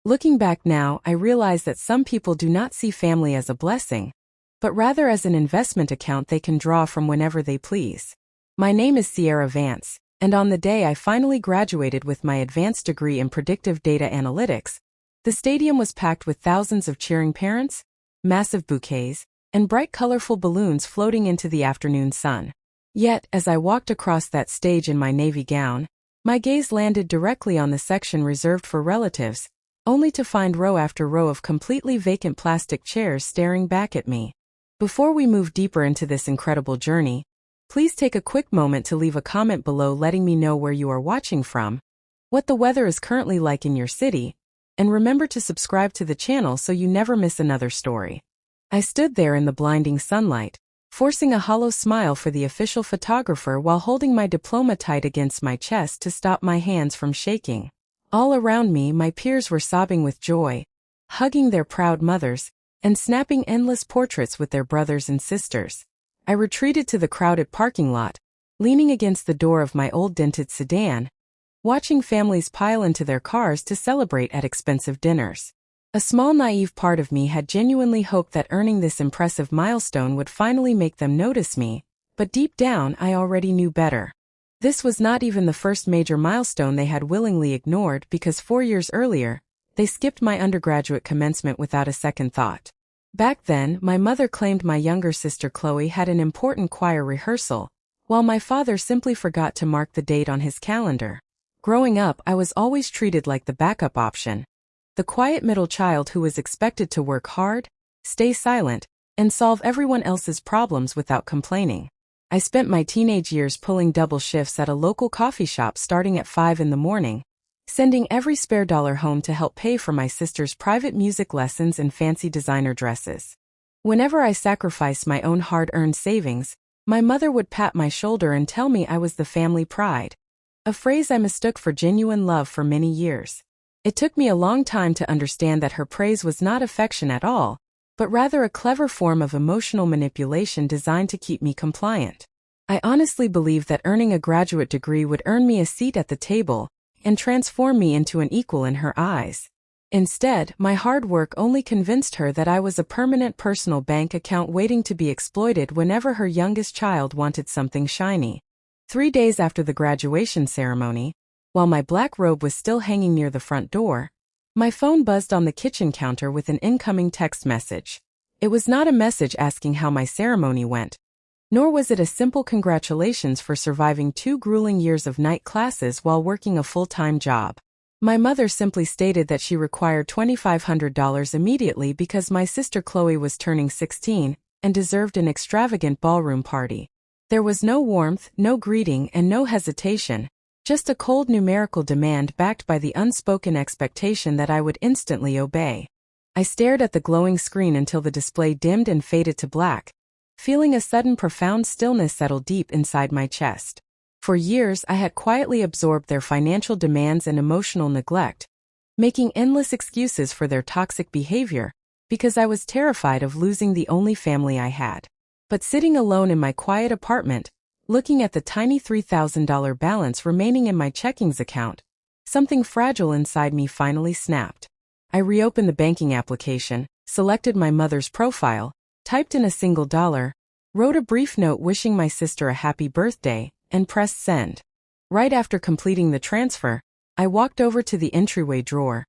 Looking back now, I realize that some people do not see family as a blessing, but rather as an investment account they can draw from whenever they please. My name is Sierra Vance, and on the day I finally graduated with my advanced degree in predictive data analytics, the stadium was packed with thousands of cheering parents, massive bouquets, and bright colorful balloons floating into the afternoon sun. Yet, as I walked across that stage in my navy gown, my gaze landed directly on the section reserved for relatives, only to find row after row of completely vacant plastic chairs staring back at me. Before we move deeper into this incredible journey, please take a quick moment to leave a comment below letting me know where you are watching from, what the weather is currently like in your city, and remember to subscribe to the channel so you never miss another story. I stood there in the blinding sunlight, forcing a hollow smile for the official photographer while holding my diploma tight against my chest to stop my hands from shaking. All around me, my peers were sobbing with joy, hugging their proud mothers, and snapping endless portraits with their brothers and sisters. I retreated to the crowded parking lot, leaning against the door of my old dented sedan, watching families pile into their cars to celebrate at expensive dinners. A small naive part of me had genuinely hoped that earning this impressive milestone would finally make them notice me, but deep down I already knew better. This was not even the first major milestone they had willingly ignored because 4 years earlier, they skipped my undergraduate commencement without a second thought. Back then, my mother claimed my younger sister Chloe had an important choir rehearsal, while my father simply forgot to mark the date on his calendar. Growing up, I was always treated like the backup option, the quiet middle child who was expected to work hard, stay silent, and solve everyone else's problems without complaining. I spent my teenage years pulling double shifts at a local coffee shop starting at 5 in the morning, sending every spare dollar home to help pay for my sister's private music lessons and fancy designer dresses. Whenever I sacrificed my own hard-earned savings, my mother would pat my shoulder and tell me I was the family pride, a phrase I mistook for genuine love for many years. It took me a long time to understand that her praise was not affection at all, but rather a clever form of emotional manipulation designed to keep me compliant. I honestly believed that earning a graduate degree would earn me a seat at the table and transform me into an equal in her eyes. Instead, my hard work only convinced her that I was a permanent personal bank account waiting to be exploited whenever her youngest child wanted something shiny. 3 days after the graduation ceremony, while my black robe was still hanging near the front door, my phone buzzed on the kitchen counter with an incoming text message. It was not a message asking how my ceremony went, nor was it a simple congratulations for surviving 2 grueling years of night classes while working a full-time job. My mother simply stated that she required $2,500 immediately because my sister Chloe was turning 16 and deserved an extravagant ballroom party. There was no warmth, no greeting, and no hesitation, just a cold numerical demand backed by the unspoken expectation that I would instantly obey. I stared at the glowing screen until the display dimmed and faded to black, feeling a sudden profound stillness settle deep inside my chest. For years I had quietly absorbed their financial demands and emotional neglect, making endless excuses for their toxic behavior, because I was terrified of losing the only family I had. But sitting alone in my quiet apartment, looking at the tiny $3,000 balance remaining in my checkings account, something fragile inside me finally snapped. I reopened the banking application, selected my mother's profile, typed in a single dollar, wrote a brief note wishing my sister a happy birthday, and pressed send. Right after completing the transfer, I walked over to the entryway drawer,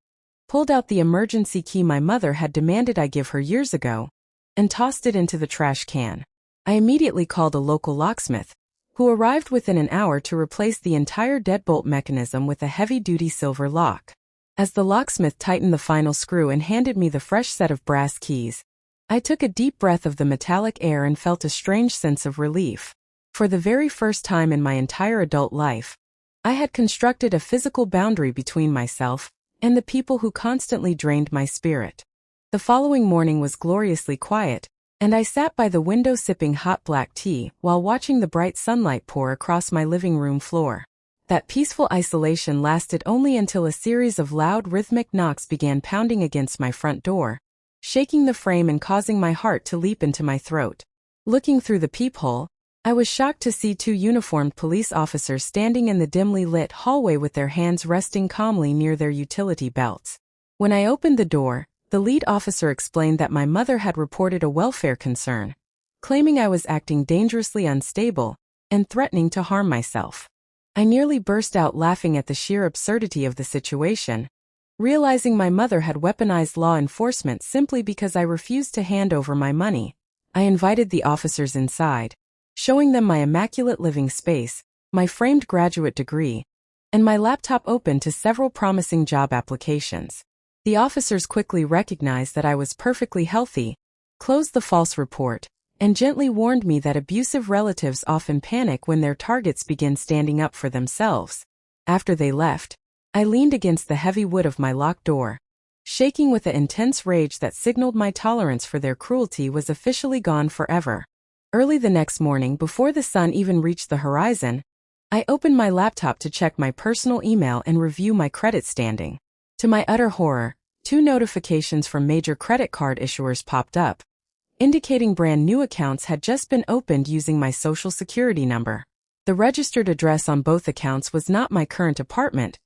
pulled out the emergency key my mother had demanded I give her years ago, and tossed it into the trash can. I immediately called a local locksmith, who arrived within an hour to replace the entire deadbolt mechanism with a heavy-duty silver lock. As the locksmith tightened the final screw and handed me the fresh set of brass keys, I took a deep breath of the metallic air and felt a strange sense of relief. For the very first time in my entire adult life, I had constructed a physical boundary between myself and the people who constantly drained my spirit. The following morning was gloriously quiet, and I sat by the window sipping hot black tea while watching the bright sunlight pour across my living room floor. That peaceful isolation lasted only until a series of loud rhythmic knocks began pounding against my front door, shaking the frame and causing my heart to leap into my throat. Looking through the peephole, I was shocked to see 2 uniformed police officers standing in the dimly lit hallway with their hands resting calmly near their utility belts. When I opened the door, the lead officer explained that my mother had reported a welfare concern, claiming I was acting dangerously unstable and threatening to harm myself. I nearly burst out laughing at the sheer absurdity of the situation, realizing my mother had weaponized law enforcement simply because I refused to hand over my money. I invited the officers inside, showing them my immaculate living space, my framed graduate degree, and my laptop open to several promising job applications. The officers quickly recognized that I was perfectly healthy, closed the false report, and gently warned me that abusive relatives often panic when their targets begin standing up for themselves. After they left, I leaned against the heavy wood of my locked door, shaking with the intense rage that signaled my tolerance for their cruelty was officially gone forever. Early the next morning, before the sun even reached the horizon, I opened my laptop to check my personal email and review my credit standing. To my utter horror, 2 notifications from major credit card issuers popped up, indicating brand new accounts had just been opened using my social security number. The registered address on both accounts was not my current apartment,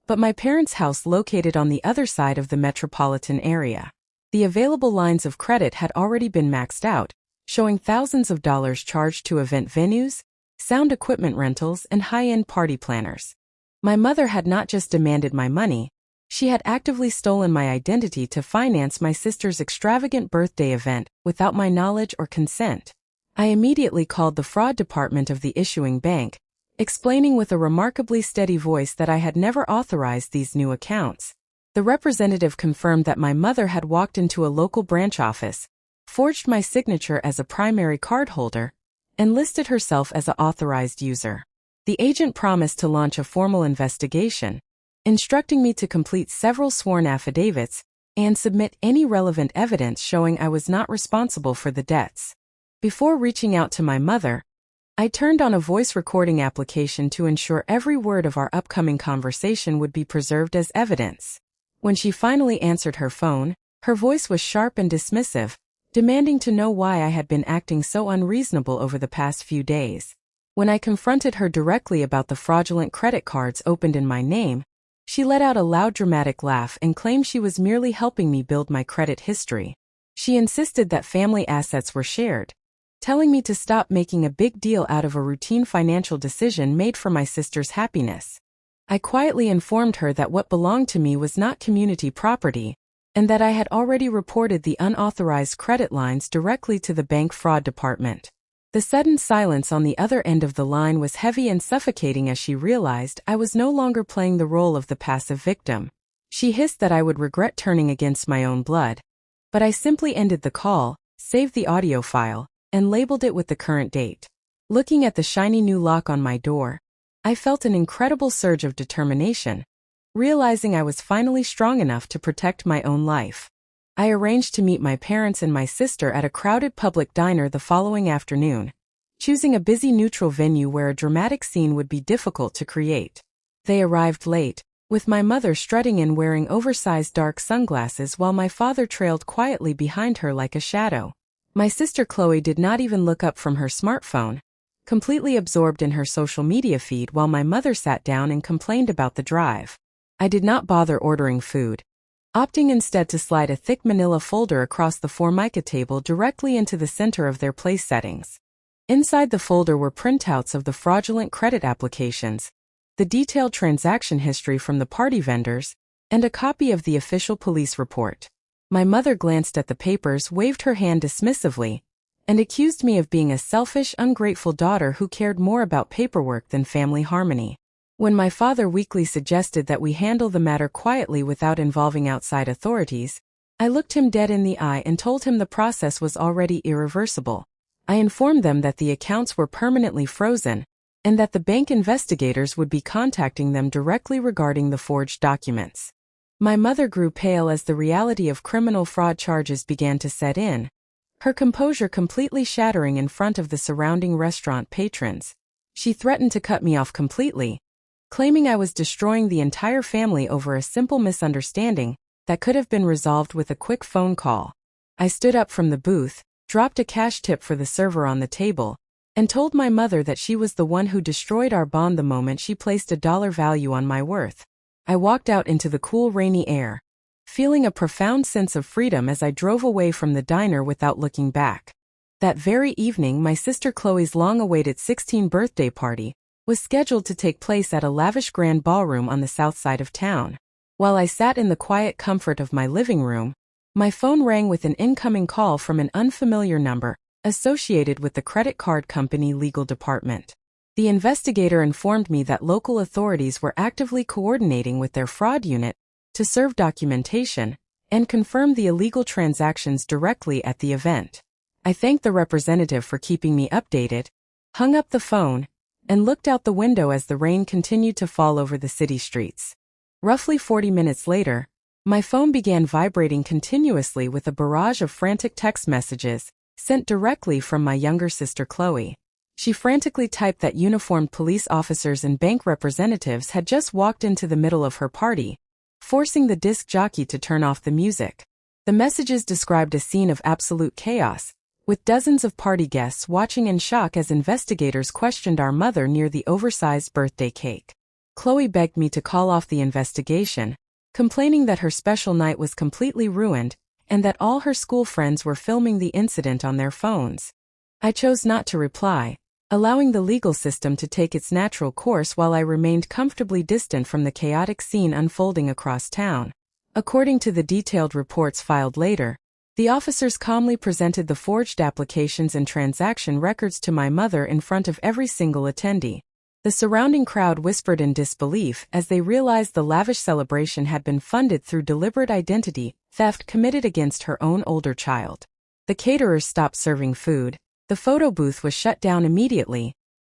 but my parents' house located on the other side of the metropolitan area. The available lines of credit had already been maxed out, showing thousands of dollars charged to event venues, sound equipment rentals, and high-end party planners. My mother had not just demanded my money, she had actively stolen my identity to finance my sister's extravagant birthday event without my knowledge or consent. I immediately called the fraud department of the issuing bank, explaining with a remarkably steady voice that I had never authorized these new accounts. The representative confirmed that my mother had walked into a local branch office, forged my signature as a primary cardholder, and listed herself as an authorized user. The agent promised to launch a formal investigation, instructing me to complete several sworn affidavits and submit any relevant evidence showing I was not responsible for the debts. Before reaching out to my mother, I turned on a voice recording application to ensure every word of our upcoming conversation would be preserved as evidence. When she finally answered her phone, her voice was sharp and dismissive, demanding to know why I had been acting so unreasonable over the past few days. When I confronted her directly about the fraudulent credit cards opened in my name, she let out a loud dramatic laugh and claimed she was merely helping me build my credit history. She insisted that family assets were shared, telling me to stop making a big deal out of a routine financial decision made for my sister's happiness. I quietly informed her that what belonged to me was not community property, and that I had already reported the unauthorized credit lines directly to the bank fraud department. The sudden silence on the other end of the line was heavy and suffocating as she realized I was no longer playing the role of the passive victim. She hissed that I would regret turning against my own blood, but I simply ended the call, saved the audio file, and labeled it with the current date. Looking at the shiny new lock on my door, I felt an incredible surge of determination, realizing I was finally strong enough to protect my own life. I arranged to meet my parents and my sister at a crowded public diner the following afternoon, choosing a busy neutral venue where a dramatic scene would be difficult to create. They arrived late, with my mother strutting in wearing oversized dark sunglasses while my father trailed quietly behind her like a shadow. My sister Chloe did not even look up from her smartphone, completely absorbed in her social media feed while my mother sat down and complained about the drive. I did not bother ordering food, opting instead to slide a thick manila folder across the Formica table directly into the center of their place settings. Inside the folder were printouts of the fraudulent credit applications, the detailed transaction history from the party vendors, and a copy of the official police report. My mother glanced at the papers, waved her hand dismissively, and accused me of being a selfish, ungrateful daughter who cared more about paperwork than family harmony. When my father weakly suggested that we handle the matter quietly without involving outside authorities, I looked him dead in the eye and told him the process was already irreversible. I informed them that the accounts were permanently frozen, and that the bank investigators would be contacting them directly regarding the forged documents. My mother grew pale as the reality of criminal fraud charges began to set in, her composure completely shattering in front of the surrounding restaurant patrons. She threatened to cut me off completely, claiming I was destroying the entire family over a simple misunderstanding that could have been resolved with a quick phone call. I stood up from the booth, dropped a cash tip for the server on the table, and told my mother that she was the one who destroyed our bond the moment she placed a dollar value on my worth. I walked out into the cool, rainy air, feeling a profound sense of freedom as I drove away from the diner without looking back. That very evening, my sister Chloe's long-awaited 16th birthday party was scheduled to take place at a lavish grand ballroom on the south side of town. While I sat in the quiet comfort of my living room, my phone rang with an incoming call from an unfamiliar number associated with the credit card company legal department. The investigator informed me that local authorities were actively coordinating with their fraud unit to serve documentation and confirm the illegal transactions directly at the event. I thanked the representative for keeping me updated, hung up the phone, and looked out the window as the rain continued to fall over the city streets. Roughly 40 minutes later, my phone began vibrating continuously with a barrage of frantic text messages sent directly from my younger sister Chloe. She frantically typed that uniformed police officers and bank representatives had just walked into the middle of her party, forcing the disc jockey to turn off the music. The messages described a scene of absolute chaos, with dozens of party guests watching in shock as investigators questioned our mother near the oversized birthday cake. Chloe begged me to call off the investigation, complaining that her special night was completely ruined and that all her school friends were filming the incident on their phones. I chose not to reply, allowing the legal system to take its natural course while I remained comfortably distant from the chaotic scene unfolding across town. According to the detailed reports filed later, the officers calmly presented the forged applications and transaction records to my mother in front of every single attendee. The surrounding crowd whispered in disbelief as they realized the lavish celebration had been funded through deliberate identity theft committed against her own older child. The caterers stopped serving food, the photo booth was shut down immediately,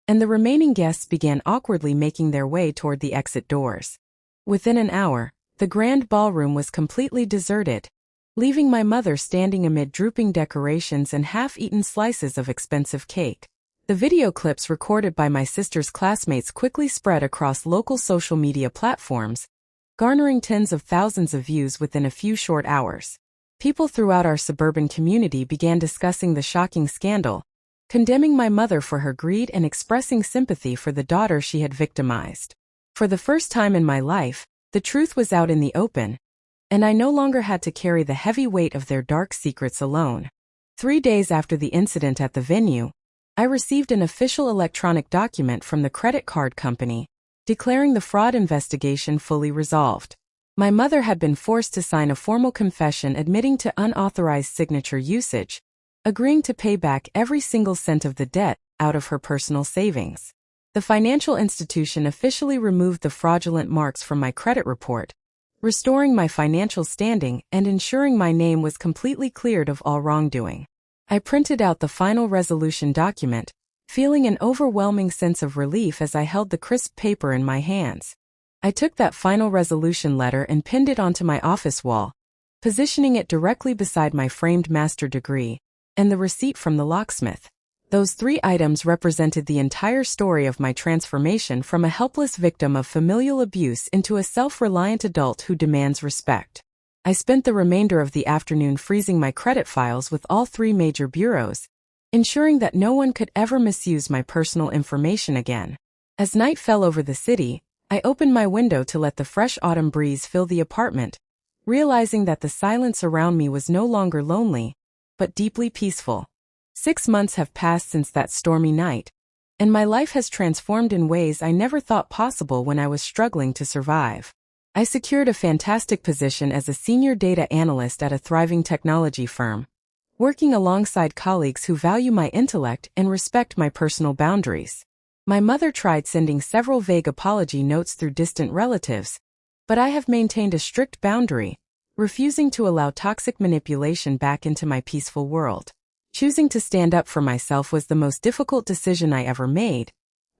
and the remaining guests began awkwardly making their way toward the exit doors. Within an hour, the grand ballroom was completely deserted, leaving my mother standing amid drooping decorations and half-eaten slices of expensive cake. The video clips recorded by my sister's classmates quickly spread across local social media platforms, garnering tens of thousands of views within a few short hours. People throughout our suburban community began discussing the shocking scandal, condemning my mother for her greed and expressing sympathy for the daughter she had victimized. For the first time in my life, the truth was out in the open, and I no longer had to carry the heavy weight of their dark secrets alone. 3 days after the incident at the venue, I received an official electronic document from the credit card company, declaring the fraud investigation fully resolved. My mother had been forced to sign a formal confession admitting to unauthorized signature usage, agreeing to pay back every single cent of the debt out of her personal savings. The financial institution officially removed the fraudulent marks from my credit report, restoring my financial standing and ensuring my name was completely cleared of all wrongdoing. I printed out the final resolution document, feeling an overwhelming sense of relief as I held the crisp paper in my hands. I took that final resolution letter and pinned it onto my office wall, positioning it directly beside my framed master degree and the receipt from the locksmith. Those 3 items represented the entire story of my transformation from a helpless victim of familial abuse into a self-reliant adult who demands respect. I spent the remainder of the afternoon freezing my credit files with all 3 major bureaus, ensuring that no one could ever misuse my personal information again. As night fell over the city, I opened my window to let the fresh autumn breeze fill the apartment, realizing that the silence around me was no longer lonely, but deeply peaceful. 6 months have passed since that stormy night, and my life has transformed in ways I never thought possible when I was struggling to survive. I secured a fantastic position as a senior data analyst at a thriving technology firm, working alongside colleagues who value my intellect and respect my personal boundaries. My mother tried sending several vague apology notes through distant relatives, but I have maintained a strict boundary, refusing to allow toxic manipulation back into my peaceful world. Choosing to stand up for myself was the most difficult decision I ever made,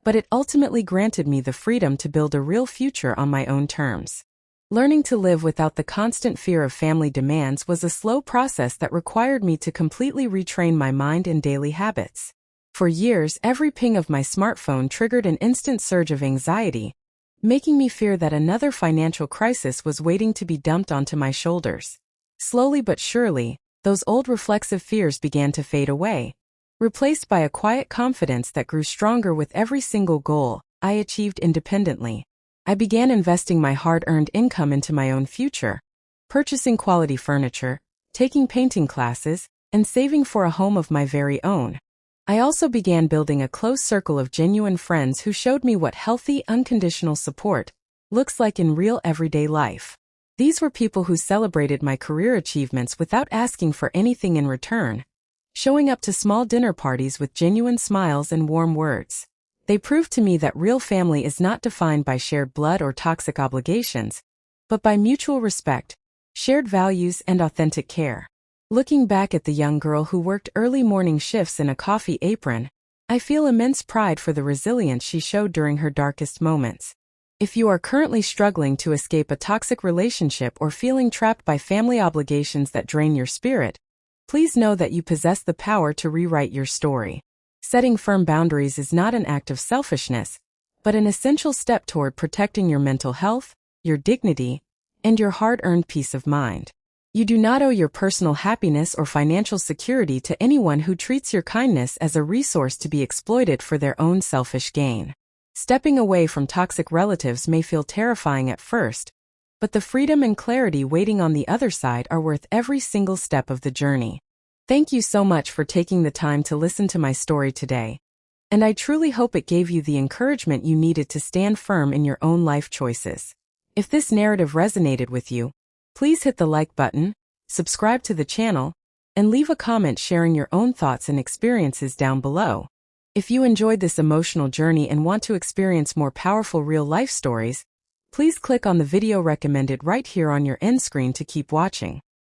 but it ultimately granted me the freedom to build a real future on my own terms. Learning to live without the constant fear of family demands was a slow process that required me to completely retrain my mind and daily habits. For years, every ping of my smartphone triggered an instant surge of anxiety, making me fear that another financial crisis was waiting to be dumped onto my shoulders. Slowly but surely, those old reflexive fears began to fade away, replaced by a quiet confidence that grew stronger with every single goal I achieved independently. I began investing my hard-earned income into my own future, purchasing quality furniture, taking painting classes, and saving for a home of my very own. I also began building a close circle of genuine friends who showed me what healthy, unconditional support looks like in real everyday life. These were people who celebrated my career achievements without asking for anything in return, showing up to small dinner parties with genuine smiles and warm words. They proved to me that real family is not defined by shared blood or toxic obligations, but by mutual respect, shared values, and authentic care. Looking back at the young girl who worked early morning shifts in a coffee apron, I feel immense pride for the resilience she showed during her darkest moments. If you are currently struggling to escape a toxic relationship or feeling trapped by family obligations that drain your spirit, please know that you possess the power to rewrite your story. Setting firm boundaries is not an act of selfishness, but an essential step toward protecting your mental health, your dignity, and your hard-earned peace of mind. You do not owe your personal happiness or financial security to anyone who treats your kindness as a resource to be exploited for their own selfish gain. Stepping away from toxic relatives may feel terrifying at first, but the freedom and clarity waiting on the other side are worth every single step of the journey. Thank you so much for taking the time to listen to my story today, and I truly hope it gave you the encouragement you needed to stand firm in your own life choices. If this narrative resonated with you, please hit the like button, subscribe to the channel, and leave a comment sharing your own thoughts and experiences down below. If you enjoyed this emotional journey and want to experience more powerful real-life stories, please click on the video recommended right here on your end screen to keep watching.